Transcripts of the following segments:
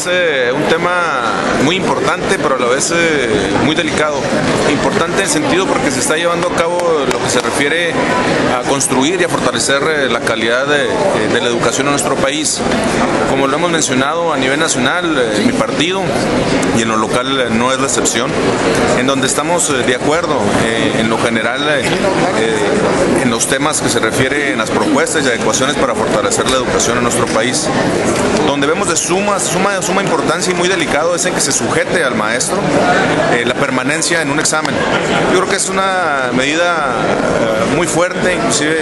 es un tema muy importante, pero a la vez muy delicado. Importante en el sentido porque se está llevando a cabo lo que se refiere a construir y a fortalecer la calidad de la educación en nuestro país. Como lo hemos mencionado a nivel nacional, mi partido, y en lo local no es la excepción, en donde estamos de acuerdo en lo general en los temas que se refieren a las propuestas y adecuaciones para fortalecer la educación en nuestro país. Donde vemos de suma importancia y muy delicado es en que se sujete al maestro la permanencia en un examen. Yo creo que es una medida muy fuerte, inclusive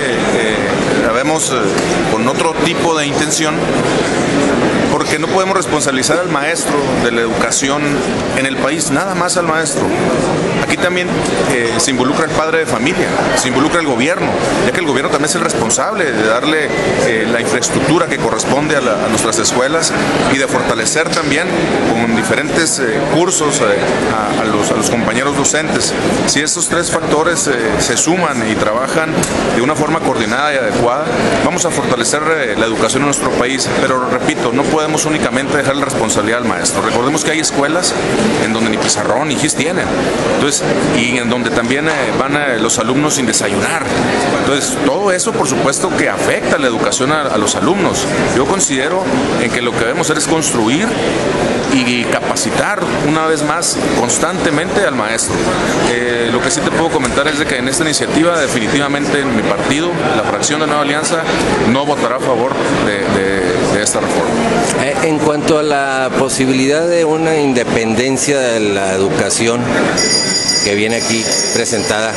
la vemos con otro tipo de intención, porque no podemos responsabilizar al maestro de la educación en el país, nada más al maestro. Aquí también se involucra el padre de familia, se involucra el gobierno, ya que el gobierno también es el responsable de darle la infraestructura que corresponde a nuestras escuelas y de fortalecer también con diferentes cursos a los compañeros docentes. Si estos tres factores se suman y trabajan de una forma coordinada y adecuada, vamos a fortalecer la educación en nuestro país. Pero repito, no podemos únicamente dejar la responsabilidad al maestro. Recordemos que hay escuelas en donde ni pizarrón ni gis tienen. Entonces, y en donde también van los alumnos sin desayunar. Entonces, todo eso por supuesto que afecta la educación a los alumnos. Yo considero en que lo que debemos hacer es construir y capacitar una vez más constantemente al maestro. Lo que sí te puedo comentar es de que en esta iniciativa definitivamente mi partido, la fracción de Nueva Alianza, no votará a favor de esta reforma. En cuanto a la posibilidad de una independencia de la educación que viene aquí presentada,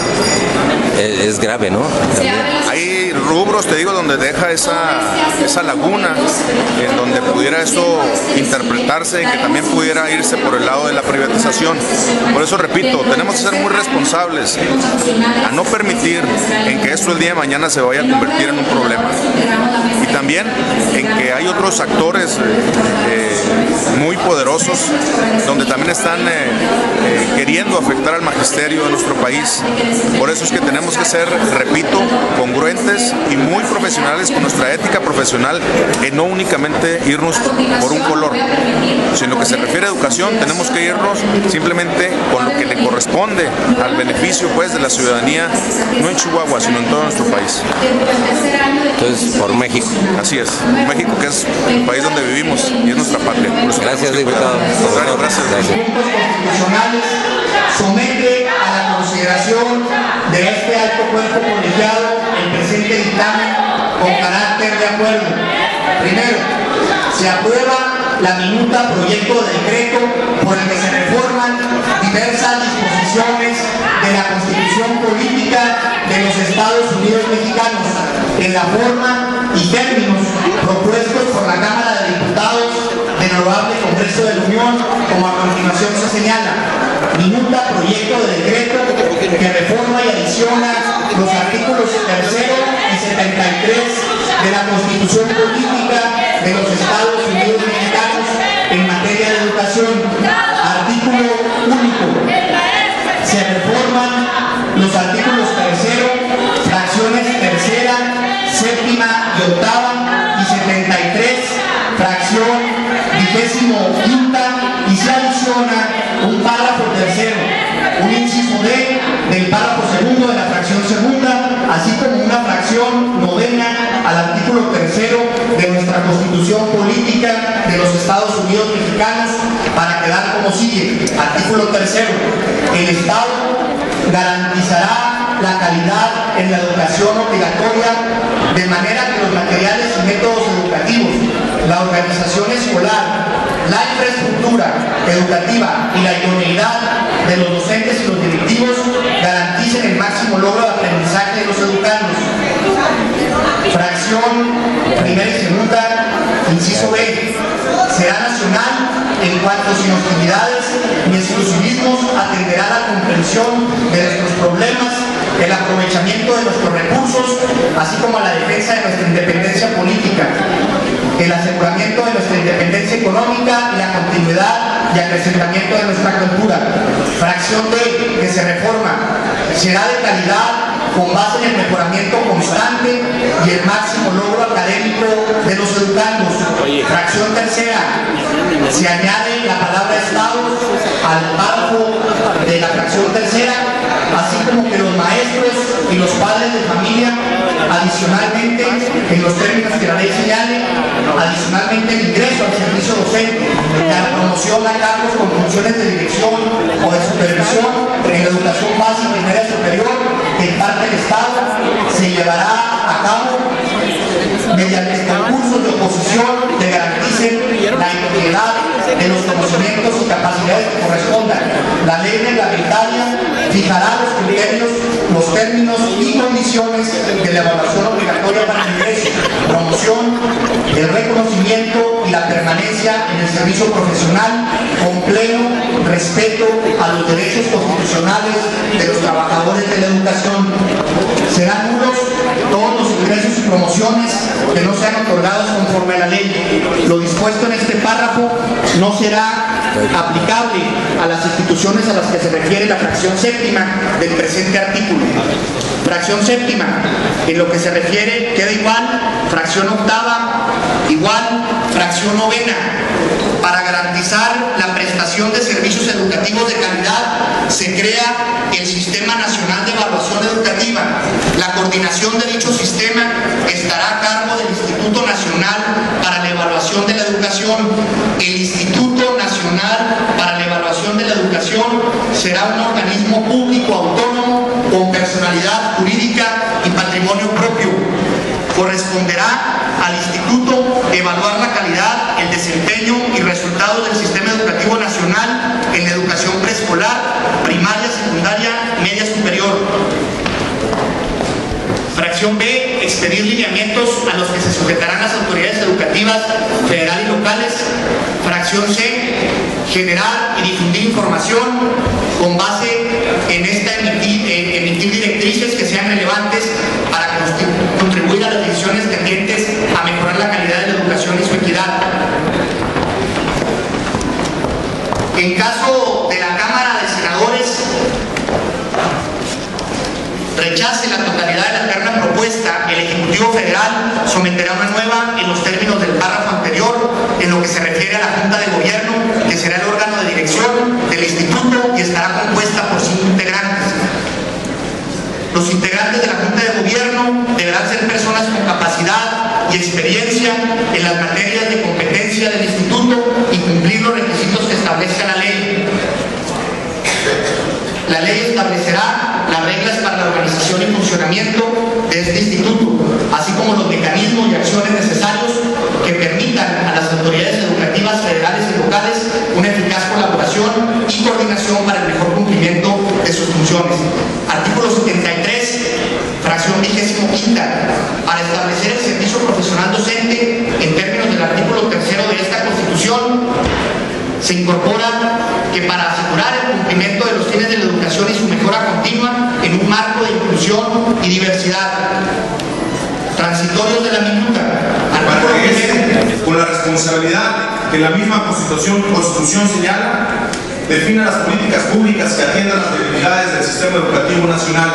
es grave, ¿no? También. Hay rubros, te digo, donde deja esa laguna, en donde pudiera eso interpretarse y que también pudiera irse por el lado de la privatización. Por eso repito, tenemos que ser muy responsables a no permitir en que esto el día de mañana se vaya a convertir en un problema. Y también en que hay otros actores muy poderosos donde también están queriendo afectar al magisterio de nuestro país. Por eso es que tenemos que ser, repito, congruentes y muy profesionales con nuestra ética profesional, en no únicamente irnos por un color. Si en lo que se refiere a educación tenemos que irnos simplemente con lo que le corresponde al beneficio pues de la ciudadanía, no en Chihuahua, sino en todo nuestro país. Entonces, por México. Así es, México, que es el país donde vivimos y es nuestra patria. Gracias, diputado. Gracias. Constitucionales somete a la consideración de este alto cuerpo colegiado el presente dictamen con carácter de acuerdo. Primero, se aprueba la minuta proyecto de decreto por el que se reforman diversas disposiciones de la Constitución Política de los Estados Unidos Mexicanos en la forma y términos propuestos por la Cámara de Diputados del Honorable Congreso de la Unión, como a continuación se señala. Minuta proyecto de decreto que reforma y adiciona los artículos 3 y 73 de la Constitución Política de los Estados Unidos Mexicanos en materia de educación. Artículo único. Se reforman los artículos 3, fracciones 3, 7 y 8 y 73, fracción 25 y se adiciona un párrafo tercero, un inciso D del párrafo segundo de la fracción segunda, así como una fracción novena al artículo 3 de nuestra Constitución Política de los Estados Unidos Mexicanos, para quedar como sigue. Artículo 3. El Estado garantizará la calidad en la educación obligatoria de manera que los materiales y métodos educativos, la organización escolar, la infraestructura educativa y la idoneidad de los docentes y los directivos garanticen el máximo logro de aprendizaje de los educandos. Fracción primera y segunda, inciso B. Será nacional en cuanto sin hostilidades ni exclusivismos atenderá la comprensión de nuestros problemas, el aprovechamiento de nuestros recursos, así como a la defensa de nuestra independencia política, el aseguramiento de nuestra independencia económica y la continuidad y acrecentamiento de nuestra cultura. Fracción D, que se reforma, será de calidad con base en el mejoramiento constante y el máximo logro académico de los educandos. Fracción tercera, se añade la palabra estados al párrafo de la fracción tercera, así como que los maestros y los padres de familia, adicionalmente, en los términos que la ley señale, adicionalmente el ingreso al servicio docente, la promoción a cargos con funciones de dirección o de supervisión en la educación básica y media superior que imparte el Estado, se llevará a cabo mediante concursos de oposición que garanticen la integridad de los conocimientos y capacidades que correspondan. La ley reglamentaria fijará los criterios, los términos y condiciones de la evaluación obligatoria para el ingreso, promoción, el reconocimiento y la permanencia en el servicio profesional con pleno respeto a los derechos constitucionales de los trabajadores de la educación. Serán nulos todos los ingresos y promociones que no sean otorgados conforme a la ley. Lo dispuesto en este párrafo no será aplicable a las instituciones a las que se refiere la fracción séptima del presente artículo. Fracción séptima, en lo que se refiere queda igual. Fracción octava, igual. Fracción novena. Para garantizar la prestación de servicios educativos de calidad, se crea el Sistema Nacional de Evaluación Educativa. La coordinación de dicho sistema estará a cargo del Instituto Nacional para la Evaluación de la Educación. El Instituto Nacional para la Evaluación de la Educación será un organismo público autónomo con personalidad jurídica y patrimonio propio. Corresponderá al Instituto evaluar la calidad, el desempeño y resultados del sistema educativo nacional en la educación preescolar, primaria, secundaria, media superior. Fracción B, expedir lineamientos a los que se sujetarán las autoridades educativas federal y locales. Fracción C, generar y difundir información con base en emitir directrices que sean relevantes para contribuir a las decisiones tendientes a mejorar la calidad de la educación y su equidad. En caso de la Cámara de Senadores rechace la totalidad de la terna propuesta, el Ejecutivo Federal someterá una nueva en los términos del párrafo anterior en lo que se refiere a la Junta de Gobierno, que será el órgano de dirección del Instituto y estará compuesta por 5 integrantes. Los integrantes de la Junta de Gobierno deberán ser personas con capacidad y experiencia en las materias de competencia del Instituto y cumplir los requisitos que establezca la ley. La ley establecerá las reglas para la organización y funcionamiento de este instituto, así como los mecanismos y acciones necesarios que permitan a las autoridades educativas federales y locales una eficaz colaboración y coordinación para el mejor cumplimiento de sus funciones. Artículo 73, fracción 25ª, para establecer el servicio profesional docente en términos del artículo 3º de esta Constitución, se incorpora que para asegurar el cumplimiento de los fines de la educación y su mejora continua en un marco de inclusión y diversidad. Transitorios de la minuta. Con la responsabilidad que la misma Constitución señala, defina las políticas públicas que atiendan las necesidades del sistema educativo nacional,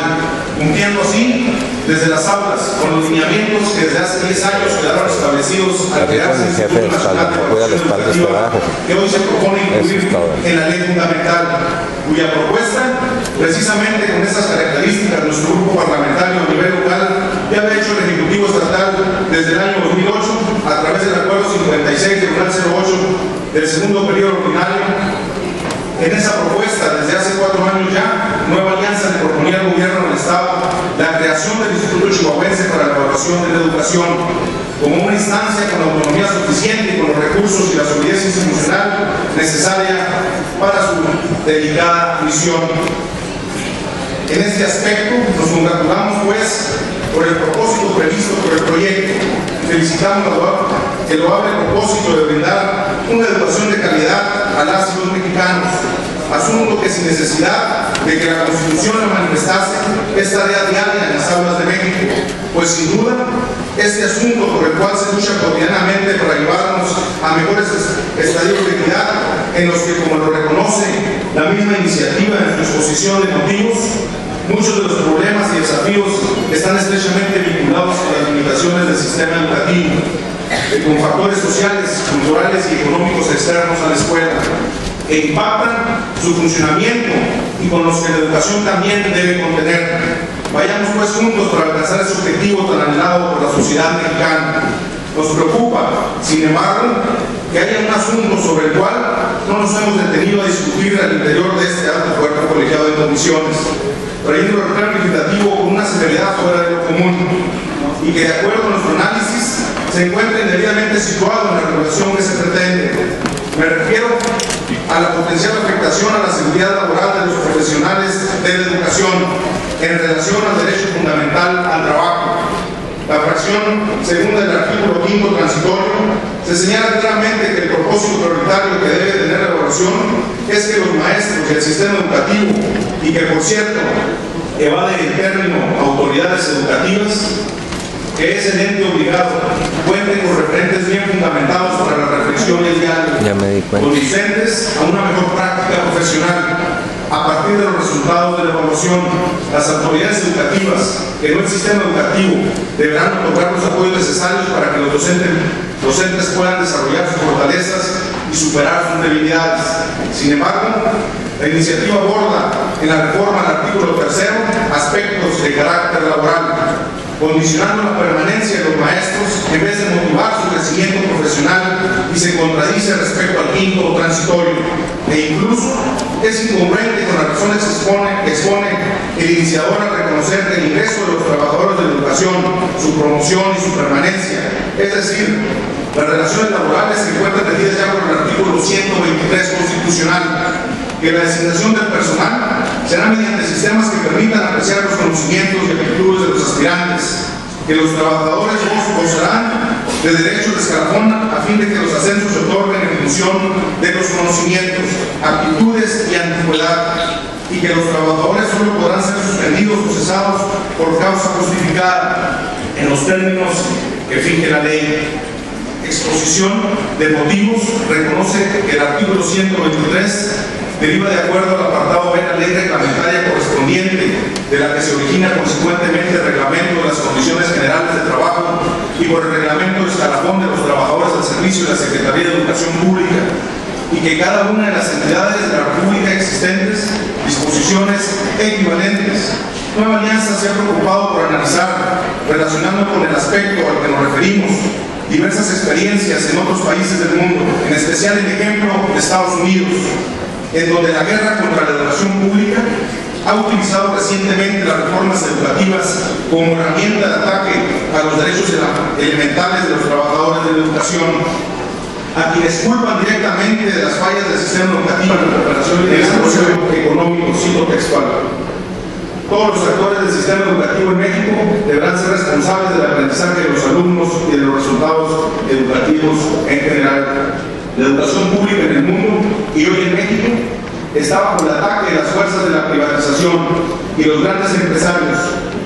cumpliendo así desde las aulas con los lineamientos que desde hace 10 años quedaron establecidos al crearse el Instituto Nacional de Evaluación Educativa, que hoy se propone incluir en la ley fundamental, cuya propuesta, precisamente con estas características, nuestro grupo parlamentario a nivel local ya había hecho el Ejecutivo Estatal desde el año 2008 a través del Acuerdo 56 del 08 del segundo periodo ordinario. En esa propuesta, desde hace 4 años ya, Nueva Alianza le proponía al gobierno del Estado la creación del Instituto Chihuahuense para la Evaluación de la Educación como una instancia con autonomía suficiente y con los recursos y la solidez institucional necesaria para su delicada misión. En este aspecto, nos congratulamos, pues, por el propósito previsto por el proyecto. Felicitamos el loable propósito de brindar una educación de calidad a las y los mexicanos. Asumo que sin necesidad de que la Constitución lo manifestase, es tarea diaria en las aulas de México, pues sin duda, este asunto por el cual se lucha cotidianamente para llevarnos a mejores estadios de equidad, en los que, como lo reconoce la misma iniciativa en su exposición de motivos, Muchos de los problemas y desafíos están estrechamente vinculados con las limitaciones del sistema educativo, con factores sociales, culturales y económicos externos a la escuela, que impactan su funcionamiento y con los que la educación también debe contener. Vayamos pues juntos para alcanzar ese objetivo tan anhelado por la sociedad mexicana. Nos preocupa, sin embargo, que haya un asunto sobre el cual no nos hemos detenido a discutir al interior de este alto cuerpo colegiado de comisiones, trayendo el plano legislativo con una severidad fuera de lo común y que, de acuerdo a nuestro análisis, se encuentre indebidamente situado en la regulación que se pretende. Me refiero a la potencial afectación a la seguridad laboral de los profesionales de la educación en relación al derecho fundamental al trabajo. La fracción segunda del artículo 5 transitorio se señala claramente que el propósito prioritario que debe tener la evaluación es que los maestros del sistema educativo, y que por cierto evade el término autoridades educativas, que es el ente obligado, cuenten con referentes bien fundamentados para la reflexión y el diálogo, conducentes a una mejor práctica profesional. A partir de los resultados de la evaluación, las autoridades educativas, que no el sistema educativo, deberán otorgar los apoyos necesarios para que los docentes puedan desarrollar sus fortalezas y superar sus debilidades. Sin embargo, la iniciativa aborda en la reforma al artículo 3 aspectos de carácter laboral, condicionando la permanencia de los maestros en vez de motivar su crecimiento profesional, y se contradice respecto al quinto transitorio, e incluso es incongruente con las razones que expone el iniciador al reconocer que el ingreso de los trabajadores de la educación, su promoción y su permanencia, es decir, las relaciones laborales se encuentran definidas ya por el artículo 123 constitucional, que la designación del personal será mediante sistemas que permitan apreciar los conocimientos y aptitudes de los aspirantes, que los trabajadores gozarán de derechos de escalafón a fin de que los ascensos se otorguen en función de los conocimientos, aptitudes y antigüedad, y que los trabajadores solo podrán ser suspendidos o cesados por causa justificada en los términos que fije la ley. Exposición de motivos: reconoce que el artículo 123 deriva de acuerdo al apartado B de la ley reglamentaria correspondiente, de la que se origina consecuentemente el reglamento de las condiciones generales de trabajo y por el reglamento de escalafón de los trabajadores del servicio de la Secretaría de Educación Pública, y que cada una de las entidades de la República existentes, disposiciones equivalentes. Nueva Alianza se ha preocupado por analizar, relacionando con el aspecto al que nos referimos, diversas experiencias en otros países del mundo, en especial el ejemplo de Estados Unidos, en donde la guerra contra la educación pública ha utilizado recientemente las reformas educativas como herramienta de ataque a los derechos elementales de los trabajadores de la educación, a quienes culpan directamente de las fallas del sistema educativo en la recuperación y desarrollo económico, cito textual. Todos los actores del sistema educativo en México deberán ser responsables del aprendizaje de los alumnos y de los resultados educativos en general. La educación pública en el mundo y hoy en México está bajo el ataque de las fuerzas de la privatización y los grandes empresarios,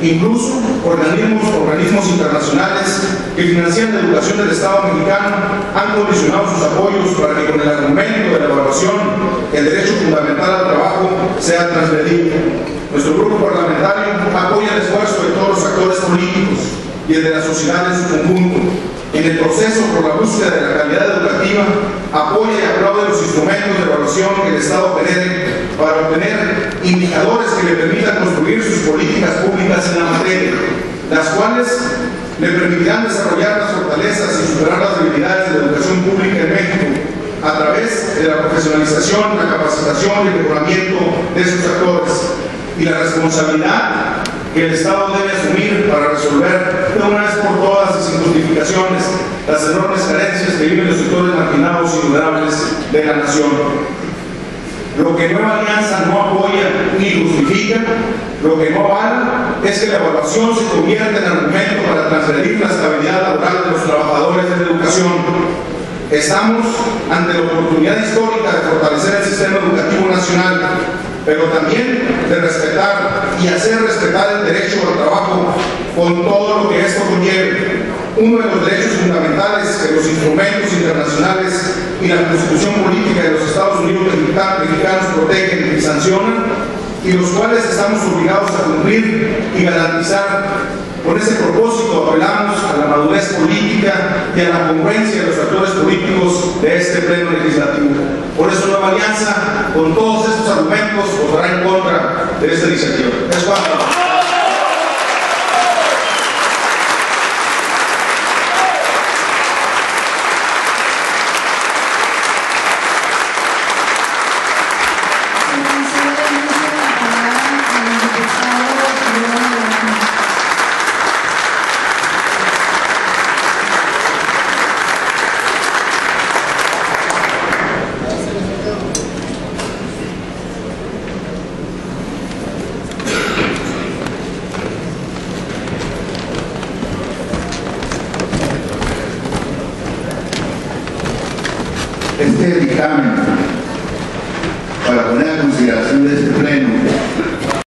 incluso organismos internacionales que financian la educación del Estado mexicano han condicionado sus apoyos para que, con el argumento de la evaluación, el derecho fundamental al trabajo sea transgredido. Nuestro grupo parlamentario apoya el esfuerzo de todos los actores políticos y el de la sociedad en su conjunto. En el proceso por la búsqueda de la calidad educativa, apoya y aplaude los instrumentos de evaluación que el Estado genere para obtener indicadores que le permitan construir sus políticas públicas en la materia, las cuales le permitirán desarrollar las fortalezas y superar las debilidades de la educación pública en México a través de la profesionalización, la capacitación y el mejoramiento de sus actores, y la responsabilidad que el Estado debe asumir para resolver de una vez por todas y sin justificaciones las enormes carencias que viven los sectores marginados y vulnerables de la nación. Lo que Nueva Alianza no apoya ni justifica, lo que no avala, es que la evaluación se convierta en argumento para transgredir la estabilidad laboral de los trabajadores de la educación. Estamos ante la oportunidad histórica de fortalecer el sistema educativo nacional, pero también de respetar y hacer respetar el derecho al trabajo con todo lo que esto conlleve. Uno de los derechos fundamentales que los instrumentos internacionales y la Constitución política de los Estados Unidos mexicanos protegen y sancionan y los cuales estamos obligados a cumplir y garantizar. Con ese propósito apelamos a la madurez política y a la congruencia de los actores políticos de este pleno legislativo. Por eso Nueva Alianza, con todos estos argumentos, votará en contra de esta iniciativa. Es cuanto. Este dictamen, para poner a consideración de este pleno,